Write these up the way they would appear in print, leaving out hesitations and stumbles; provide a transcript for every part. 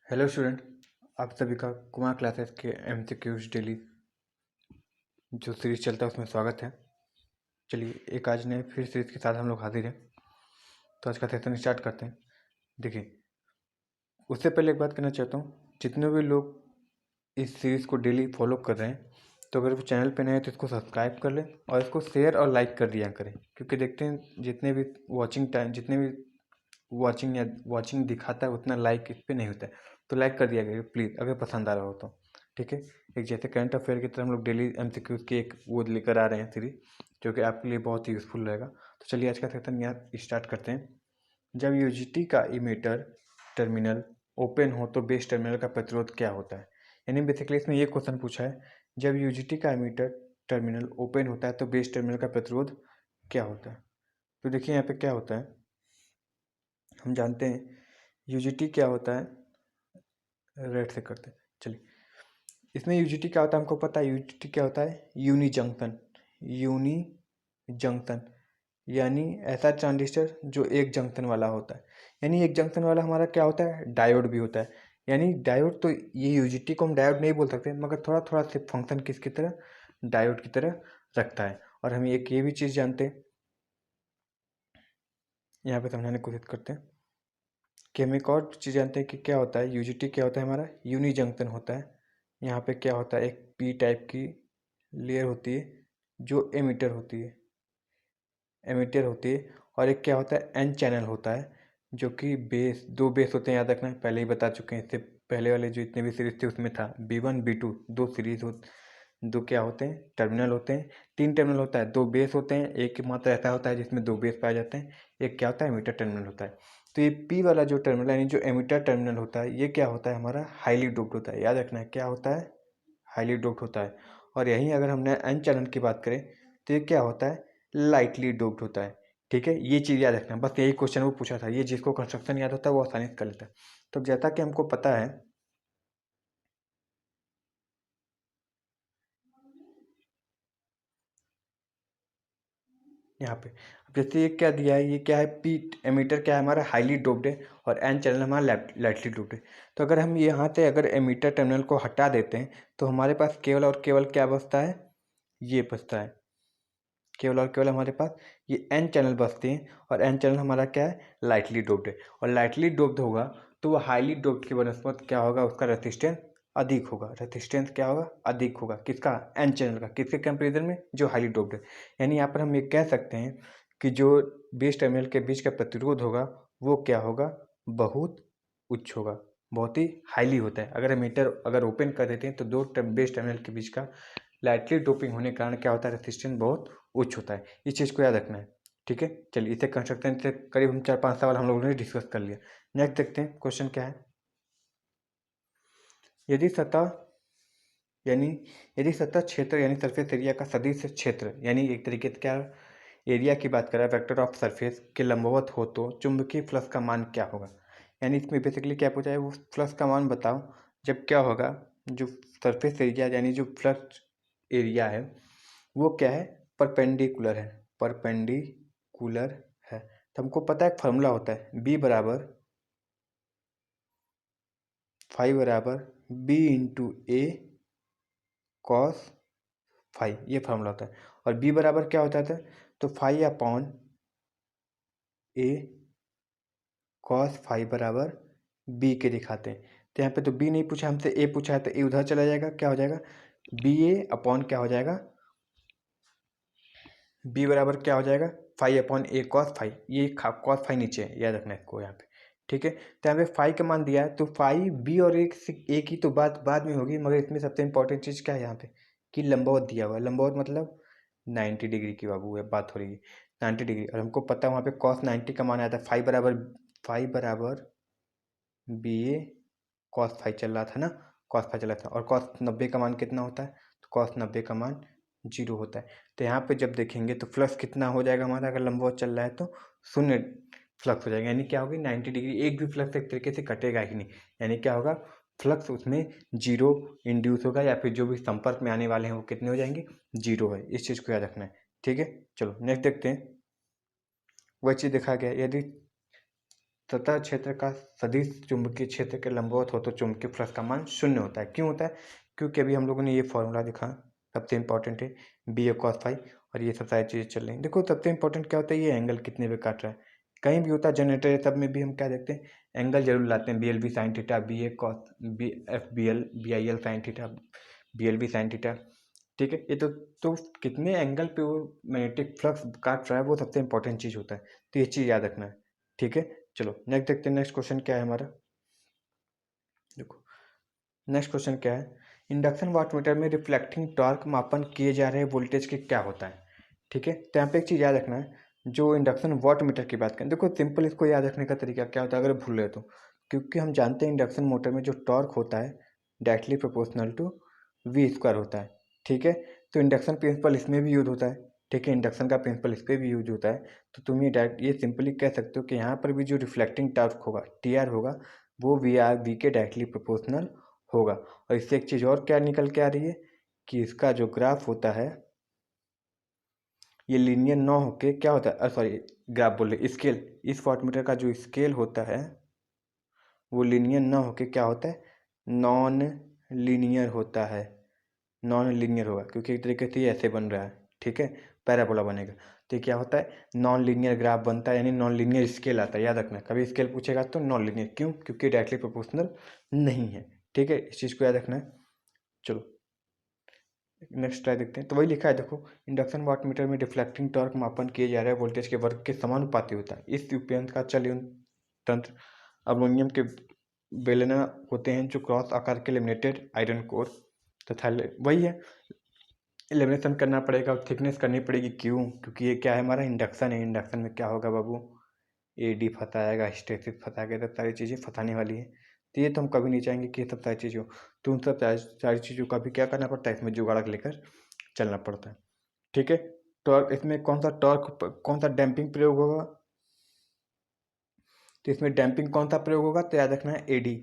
Hello student, आप सभी का कुमार क्लासेस के एमसीक्यूज डेली जो सीरीज चलता है उसमें स्वागत है। चलिए एक आज नए फिर सीरीज के साथ हम लोग हाजिर हैं। तो आज का सेशन स्टार्ट करते हैं। देखिए, उससे पहले एक बात कहना चाहता हूँ, जितने भी लोग इस सीरीज़ को डेली फॉलो कर रहे हैं तो अगर वो चैनल पे नए हैं तो इसको सब्सक्राइब कर लें और इसको शेयर और लाइक कर दिया करें, क्योंकि देखते हैं जितने भी वॉचिंग टाइम जितने भी वॉचिंग या वॉचिंग दिखाता है उतना लाइक इस पर नहीं होता है। तो लाइक कर दिया गया प्लीज़, अगर पसंद आ रहा हो तो। ठीक है, एक जैसे करंट अफेयर की तरह हम लोग डेली एमसीक्यूज की एक वो लेकर आ रहे हैं सीरीज, जो कि आपके लिए बहुत ही यूज़फुल रहेगा। तो चलिए आज का सेशन यहाँ स्टार्ट करते हैं। जब यूजीटी का इमीटर टर्मिनल ओपन हो तो बेस टर्मिनल का प्रतिरोध क्या होता है। यानी बेसिकली इसमें ये क्वेश्चन पूछा है, जब यूजीटी का इमीटर टर्मिनल ओपन होता है तो बेस टर्मिनल का प्रतिरोध क्या होता है। तो देखिए यहाँ पे क्या होता है, हम जानते हैं यूजीटी क्या होता है। रेड से करते हैं। चलिए, इसमें यूजीटी क्या होता है हमको पता है। यूजीटी क्या होता है, यूनी जंक्शन। यूनी जंक्शन यानी ऐसा ट्रांजिस्टर जो एक जंक्शन वाला होता है। यानी एक जंक्शन वाला हमारा क्या होता है, डायोड भी होता है। यानी डायोड, तो ये यूजीटी को हम डायोड नहीं बोल सकते, मगर थोड़ा थोड़ा से फंक्शन किसकी तरह, डायोड की तरह रखता है। और हम एक ये भी चीज़ जानते हैं, यहाँ पे समझाने की कोशिश करते हैं कि हम एक और चीज़ जानते हैं कि क्या होता है यूजीटी, क्या होता है हमारा यूनी जंक्शन होता है। यहाँ पे क्या होता है, एक पी टाइप की लेयर होती है जो एमिटर होती है, और एक क्या होता है एन चैनल होता है जो कि बेस, दो बेस होते हैं, याद रखना है, पहले ही बता चुके हैं। इससे पहले वाले जो इतने भी सीरीज थे उसमें था B1 B2, दो सीरीज हो, दो क्या होते हैं, टर्मिनल होते हैं। तीन टर्मिनल होता है, दो बेस होते हैं, एक मात्र ऐसा होता है जिसमें दो बेस पाए जाते हैं, एक क्या होता है एमिटर टर्मिनल होता है। तो ये पी वाला जो टर्मिनल यानी जो एमिटर टर्मिनल होता है, ये क्या होता है हमारा हाईली डोप्ड होता है। याद रखना है क्या होता है, हाईली डोप्ड होता है। और यहीं अगर हमने एन चैनल की बात करें तो ये क्या होता है, लाइटली डोप्ड होता है। ठीक है, ये चीज़ याद रखना, बस यही क्वेश्चन वो पूछा था। ये जिसको कंस्ट्रक्शन याद होता है वो आसानी से कर लेता है। तो जैसा कि हमको पता है, यहाँ पे अब जैसे ये क्या दिया है, ये क्या है, पी एमीटर क्या है हमारा हाईली डोप्ड है और एन चैनल हमारा लाइटली डोप्ड है। तो अगर हम यहाँ से अगर एमीटर टर्मिनल को हटा देते हैं तो हमारे पास केवल और केवल क्या बचता है, ये बचता है। केवल और केवल हमारे पास ये एन चैनल बचते हैं और एन चैनल हमारा क्या है, लाइटली डोप्ड है। और लाइटली डोप्ड होगा तो वो हाईली डोप्ड की बनस्पत क्या होगा, उसका रेसिस्टेंस अधिक होगा। रेसिस्टेंस क्या होगा, अधिक होगा, किसका, एन चैनल का, किसके कंपेरिजन में, जो हाईली डोप्ड है। यानी यहाँ पर हम ये कह सकते हैं कि जो बेस टर्मिनल के बीच का प्रतिरोध होगा वो क्या होगा, बहुत उच्च होगा, बहुत ही हाईली होता है। अगर मीटर अगर ओपन कर देते हैं तो दो बेस टर्मिनल के बीच का लाइटली डोपिंग होने के कारण क्या होता है, रेसिस्टेंस बहुत उच्च होता है। इस चीज़ को याद रखना है। ठीक है, चलिए इसे कंस्ट्रक्शन से करीब हम 4-5 सवाल हम लोगों ने डिस्कस कर लिया। नेक्स्ट देखते हैं क्वेश्चन क्या है। यदि सतह यानी यदि सतह क्षेत्र यानी सरफेस एरिया का सदिश क्षेत्र यानी एक तरीके से क्या एरिया की बात करें, वेक्टर ऑफ सरफेस के लंबवत हो तो चुंबकीय फ्लक्स का मान क्या होगा। यानी इसमें बेसिकली क्या पूछा है, वो फ्लक्स का मान बताओ जब क्या होगा, जो सरफेस एरिया यानी जो फ्लक्स एरिया है वो क्या है, परपेंडिकुलर है, परपेंडिकुलर है। तो हमको पता है एक फार्मूला होता है, बी बराबर फाइव बराबर बी इंटू ए कॉस फाइव, ये फार्मूला होता है। और बी बराबर क्या होता था, तो फाइव अपॉन ए कॉस फाइव बराबर बी के दिखाते हैं। तो यहाँ पे तो बी नहीं पूछा हमसे, ए पूछा है, तो ए उधर चला जाएगा, क्या हो जाएगा, बी ए अपॉन क्या हो जाएगा, बी बराबर क्या हो जाएगा, फाइव अपॉन ए कॉस फाइव। ये कॉस फाइव नीचे है, याद रखना है इसको यहाँ पे। ठीक है, तो यहाँ पे फाइव का मान दिया है, तो फाइव बी और ए की तो बात बाद में होगी, मगर इसमें सबसे इंपॉर्टेंट चीज़ क्या है यहाँ पे, कि लंबवत दिया हुआ है। लंबवत मतलब 90 डिग्री की बाबू है बात हो रही है, 90 डिग्री। और हमको पता है वहाँ पे कॉस 90 का मान आया था, फाइव बराबर बी ए कॉस फाइव चल रहा था ना, कॉस फाइव चल रहा था। और कॉस 90 का मान कितना होता है, तो कॉस 90 का मान 0 होता है। तो यहाँ पे जब देखेंगे तो फ्लक्स कितना हो जाएगा हमारा, अगर लंबवत चल रहा है तो शून्य फ्लक्स हो जाएगा। यानी क्या होगी, 90 डिग्री, एक भी फ्लक्स एक तरीके से कटेगा ही नहीं। यानी क्या होगा, फ्लक्स उसमें 0 इंड्यूस होगा, या फिर जो भी संपर्क में आने वाले हैं वो कितने हो जाएंगे, 0 है। इस चीज़ को याद रखना है। ठीक है, चलो नेक्स्ट देखते हैं। वह चीज़ देखा गया, यदि सतह क्षेत्र का सदिश चुंबकीय क्षेत्र के लंबवत हो तो चुंबकीय फ्लक्स का मान शून्य होता है। क्यों होता है? क्योंकि अभी हम लोगों ने ये फॉर्मूला देखा, सबसे इंपॉर्टेंट है बी ए कॉस फाई, और ये सब सारी चीज़ें चल रही हैं। देखो सबसे इंपॉर्टेंट क्या होता है, ये एंगल कितने पे काट रहा है। कहीं भी होता है जनरेटर सब में भी हम क्या देखते हैं, एंगल जरूर लाते हैं, B L B sine theta, B A cos, B F B L, B I L sine theta, B L B sine theta. ठीक है, ये तो कितने एंगल पे वो मैग्नेटिक फ्लक्स काट रहा है, वो सबसे इंपॉर्टेंट चीज़ होता है। तो ये चीज़ याद रखना है। ठीक है, चलो नेक्स्ट देखते हैं। नेक्स्ट क्वेश्चन क्या है हमारा, देखो नेक्स्ट क्वेश्चन क्या है, इंडक्शन वाटमीटर में रिफ्लेक्टिंग टॉर्क मापन किए जा रहे वोल्टेज के क्या होता है। ठीक है, तो यहाँ पे एक चीज़ याद रखना है, जो इंडक्शन वाटमीटर की बात करें, देखो सिंपल इसको याद रखने का तरीका क्या होता है अगर भूल रहे तो, क्योंकि हम जानते हैं इंडक्शन मोटर में जो टॉर्क होता है directly proportional to V square होता है। ठीक है, तो इंडक्शन प्रिंसिपल इसमें भी यूज होता है। ठीक है, इंडक्शन का प्रिंसिपल इस पर भी यूज होता है। तो तुम ये डायरेक्ट ये सिंपली कह सकते हो कि यहाँ पर भी जो रिफ्लेक्टिंग टॉर्क होगा टी आर होगा, वो वी के डायरेक्टली प्रोपोर्शनल होगा। और इससे एक चीज़ और क्या निकल के आ रही है कि इसका जो ग्राफ होता है ये लीनियर ना होके क्या होता है, सॉरी ग्राफ बोल रहे, स्केल, इस वाटमीटर का जो स्केल होता है वो लीनियर ना होके क्या होता है, नॉन लीनियर होता है। नॉन लीनियर होगा क्योंकि एक तरीके से ये ऐसे बन रहा है। ठीक है, पैराबोला बनेगा। तो ये क्या होता है, नॉन लीनियर ग्राफ बनता है, यानी नॉन लीनियर स्केल आता है। याद रखना, कभी स्केल पूछेगा तो नॉन लीनियर, क्यों? क्योंकि डायरेक्टली प्रोपोर्शनल नहीं है। ठीक है, इस चीज़ को याद रखना है। चलो नेक्स्ट ट्राई देखते हैं। तो वही लिखा है, देखो इंडक्शन वाटमीटर में रिफ्लेक्टिंग टॉर्क मापन किए जा रहे हैं वोल्टेज के वर्ग के समानुपाती होता है। इस उपयंत्र का चल तंत्र अल्युमिनियम के बेलना होते हैं जो क्रॉस आकार के लेमिनेटेड आयरन कोर तथा वही है, लेमिनेशन करना पड़ेगा और थिकनेस करनी पड़ेगी। क्यों? क्योंकि ये क्या है, हमारा इंडक्शन है। इंडक्शन में क्या होगा बाबू, ए डी फंसाएगा, हिस्टैरिसीस फंसाएगा, सब सारी चीज़ें फंसाने वाली है। तो ये तो हम कभी नहीं चाहेंगे कि ये सब सारी चीज़ें हो। तो उन सब सारी चीज़ों का भी क्या करना पड़ता है, इसमें जुगाड़ लेकर चलना पड़ता है। ठीक है, टॉर्क, इसमें कौन सा डैम्पिंग प्रयोग होगा, तो इसमें डैम्पिंग कौन सा प्रयोग होगा, तो याद रखना है एडी।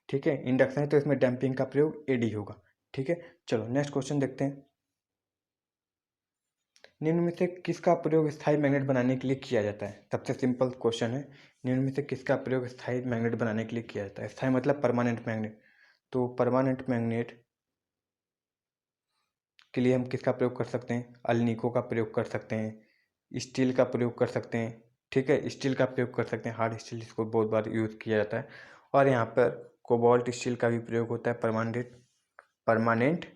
ठीक है, इंडक्शन है तो इसमें डैम्पिंग का प्रयोग एडी होगा। ठीक है, चलो नेक्स्ट क्वेश्चन देखते हैं। निम्न में से किसका प्रयोग स्थायी मैग्नेट बनाने के लिए किया जाता है? सबसे सिंपल क्वेश्चन है, निम्न में से किसका प्रयोग स्थायी मैग्नेट बनाने के लिए किया जाता है? स्थायी मतलब परमानेंट मैग्नेट। तो परमानेंट मैग्नेट के लिए हम किसका प्रयोग कर सकते हैं? अल्निको का प्रयोग कर सकते हैं, स्टील का प्रयोग कर सकते हैं। ठीक है, स्टील का प्रयोग कर सकते हैं, हार्ड स्टील, जिसको बहुत बार यूज़ किया जाता है। और यहाँ पर कोबाल्ट स्टील का भी प्रयोग होता है परमानेंट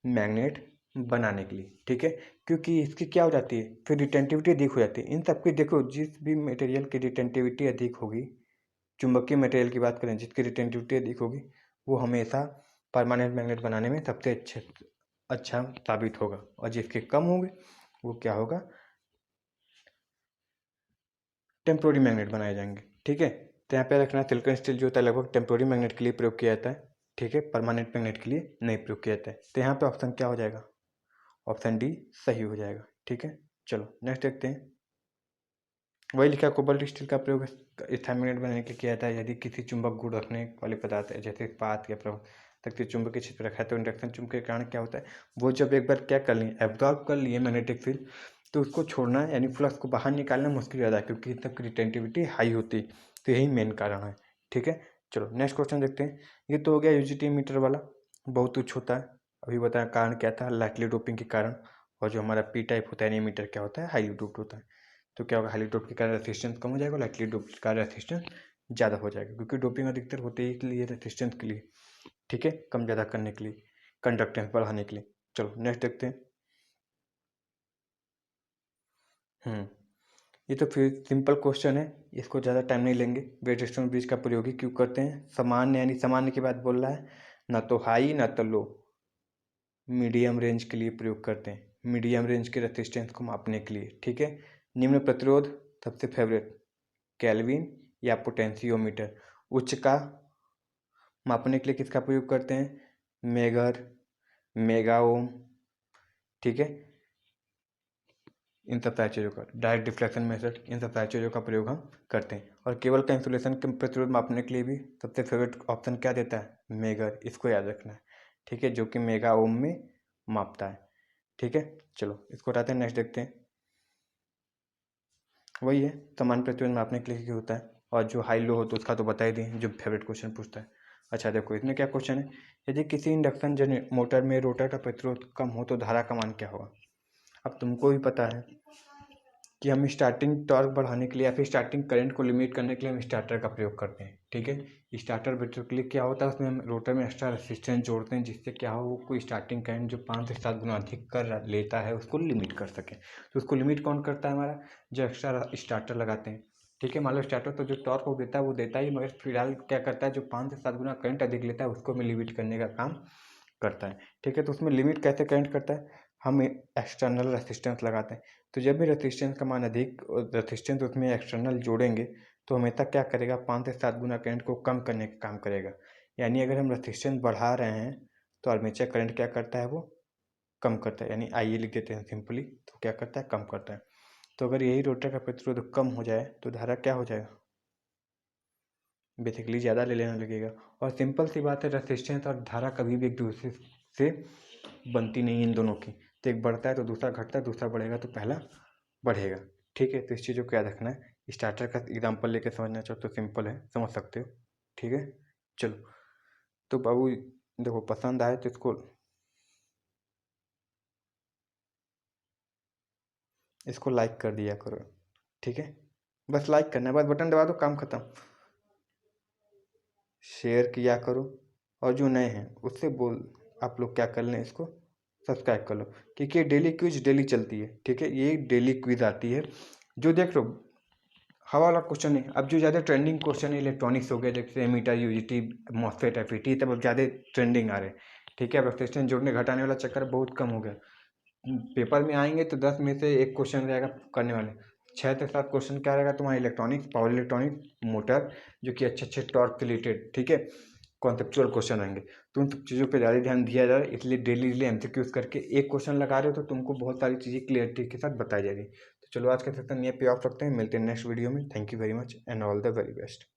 मैग्नेट बनाने के लिए। ठीक है, क्योंकि इसकी क्या हो जाती है, फिर रिटेंटिविटी अधिक हो जाती है। इन सब की देखो, जिस भी मटेरियल की रिटेंटिविटी अधिक होगी, चुंबकीय मटेरियल की बात करें जिसकी रिटेंटिविटी अधिक होगी, वो हमेशा परमानेंट मैग्नेट बनाने में सबसे अच्छा साबित होगा। और जिसके कम होंगे वो क्या होगा, टेम्पोररी मैग्नेट बनाए जाएंगे। ठीक है, तो यहाँ पे रखना, सिलिकॉन स्टील जो होता है लगभग टेम्पोररी मैग्नेट के लिए प्रयोग किया जाता है। ठीक है, परमानेंट मैग्नेट के लिए नहीं प्रयोग किया जाता है। तो यहाँ पे ऑप्शन क्या हो जाएगा, ऑप्शन डी सही हो जाएगा। ठीक है, चलो नेक्स्ट देखते हैं। वही लिखा, कोबाल्ट स्टील का प्रयोग स्थायी मैग्नेट बनाने के लिए किया जाता है यदि किसी चुंबक गुण रखने वाले पदार्थ है जैसे इस्पात या तक चुंबकीय क्षेत्र रखा है, तो इंडक्शन चुंबक के कारण क्या होता है, वो जब एक बार क्या कर लिए, एब्जॉर्ब कर लिए मैग्नेटिक फील्ड, तो उसको छोड़ना यानी फ्लक्स को बाहर निकालना मुश्किल ज़्यादा है, क्योंकि तब रिटेंटिविटी हाई होती है। तो यही मेन कारण है। ठीक है, चलो नेक्स्ट क्वेश्चन देखते हैं। ये तो हो गया यूजीटी मीटर वाला, बहुत तुच्छ होता है। अभी बताया कारण क्या था, लाइटली डोपिंग के कारण। और जो हमारा पी टाइप होता है मीटर क्या होता है, हाईली डोप्ड होता है। तो क्या होगा, हाईली डोप के कारण रेसिस्टेंस कम हो जाएगा, लाइटली डोप के कारण रेसिस्टेंस ज़्यादा हो जाएगा, क्योंकि डोपिंग अधिकतर होते ही के लिए रेसिस्टेंस के लिए। ठीक है, कम ज़्यादा करने के लिए, कंडक्टेंस बढ़ाने के लिए। चलो नेक्स्ट देखते हैं। ये तो फिर सिंपल क्वेश्चन है, इसको ज़्यादा टाइम नहीं लेंगे। वेट रेजिस्टेंस ब्रिज का प्रयोग ही क्यों करते हैं, सामान्य यानी सामान्य की बात बोल रहा है, ना तो हाई ना तो लो, मीडियम रेंज के लिए प्रयोग करते हैं, मीडियम रेंज के रेसिस्टेंस को मापने के लिए। ठीक है, निम्न प्रतिरोध सबसे फेवरेट, केल्विन या पोटेंशियोमीटर। उच्च का मापने के लिए किसका प्रयोग करते हैं, मेगर, मेगा ओम। ठीक है, इन सब सारी चीज़ों का, डायरेक्ट डिफ्लेक्शन मेथड, इन सब सारी चीज़ों का प्रयोग हम करते हैं। और केबल का इंसुलेशन के प्रतिरोध मापने के लिए भी सबसे फेवरेट ऑप्शन क्या देता है, मेगर, इसको याद रखना है। ठीक है, जो कि मेगा ओम में मापता है। ठीक है, चलो इसको हटाते हैं, नेक्स्ट देखते हैं। वही है, सामान्य प्रतिबंध मापने के लिए होता है, और जो हाई लो हो तो उसका तो बता ही दिए, जो फेवरेट क्वेश्चन पूछता है। अच्छा देखो इसमें क्या क्वेश्चन है, यदि किसी इंडक्शन मोटर में रोटर का प्रतिरोध कम हो तो धारा का मान क्या होगा। अब तुमको भी पता है कि हम स्टार्टिंग टॉर्क बढ़ाने के लिए या फिर स्टार्टिंग करंट को लिमिट करने के लिए हम स्टार्टर का प्रयोग करते हैं, ठीक है। स्टार्टर बैटरी के लिए क्या होता है, उसमें हम रोटर में एक्स्ट्रा रेसिस्टेंस जोड़ते हैं, जिससे क्या हो, कोई स्टार्टिंग करंट जो 5 से 7 गुना अधिक कर लेता है उसको लिमिट कर सके। तो उसको लिमिट कौन करता है, हमारा जो एक्स्ट्रा स्टार्टर लगाते हैं, ठीक है। मान लो स्टार्टर तो जो टॉर्क वो देता ही, मगर फिलहाल क्या करता है, जो 5 से 7 गुना करंट अधिक लेता है उसको भी लिमिट करने का काम करता है, ठीक है। तो उसमें लिमिट कैसे करंट करता है, हम एक्सटर्नल रेसिस्टेंस लगाते हैं। तो जब भी रेसिस्टेंस का मान अधिक और रेसिस्टेंस उसमें एक्सटर्नल जोड़ेंगे तो हमेशा क्या करेगा, 5 से 7 गुना करंट को कम करने का काम करेगा। यानी अगर हम रेसिस्टेंस बढ़ा रहे हैं तो आर्मेचर करंट क्या करता है, वो कम करता है, यानी आइए लिख देते हैं सिंपली, तो क्या करता है, कम करता है। तो अगर यही रोटर का प्रतिरोध कम हो जाए तो धारा क्या हो जाएगा, बेसिकली ज़्यादा ले लेना लगेगा। और सिंपल सी बात है, रेसिस्टेंस और धारा कभी भी एक दूसरे से बनती नहीं इन दोनों की। तो एक बढ़ता है तो दूसरा घटता है, दूसरा बढ़ेगा तो पहला बढ़ेगा, ठीक है। तो इस चीज़ों को याद रखना है। स्टार्टर का एग्जाम्पल लेके समझना चाहो तो सिंपल है, समझ सकते हो, ठीक है। चलो तो बाबू देखो, पसंद आए तो इसको लाइक कर दिया करो, ठीक है। बस लाइक करना है, बस बटन दबा दो, काम खत्म। शेयर किया करो, और जो नए हैं उससे बोल, आप लोग क्या कर लें, इसको सब्सक्राइब कर लो, क्योंकि ये डेली क्विज डेली चलती है, ठीक है। ये डेली क्विज आती है, जो देख लो हवा वाला क्वेश्चन है। अब जो ज़्यादा ट्रेंडिंग क्वेश्चन है इलेक्ट्रॉनिक्स हो गया, जैसे एमीटर, यूजीटी, मॉसफेट, एफईटी, तब अब ज़्यादा ट्रेंडिंग आ रहे हैं, ठीक है। अब रेजिस्टेंस जोड़ने घटाने वाला चक्कर बहुत कम हो गया। पेपर में आएंगे तो 10 में से एक क्वेश्चन रहेगा करने वाले, 6 से 7 क्वेश्चन क्या रहेगा तुम्हारा, इलेक्ट्रॉनिक्स, पावर इलेक्ट्रॉनिक्स, मोटर, जो कि अच्छे अच्छे टॉर्क से रिलेटेड, ठीक है, कॉन्सेप्चुअल क्वेश्चन आएंगे। तो उन सब चीज़ों पे ज़्यादा ध्यान दिया जा रहा है, इसलिए डेली एमसीक्यूज करके एक क्वेश्चन लगा रहे हो तो तुमको बहुत सारी चीज़ें क्लियरिटी के साथ बताई जा रही है। तो चलो आज का सेशन ये पे ऑफ रखते हैं, मिलते हैं नेक्स्ट वीडियो में। Thank you very much and all the very best.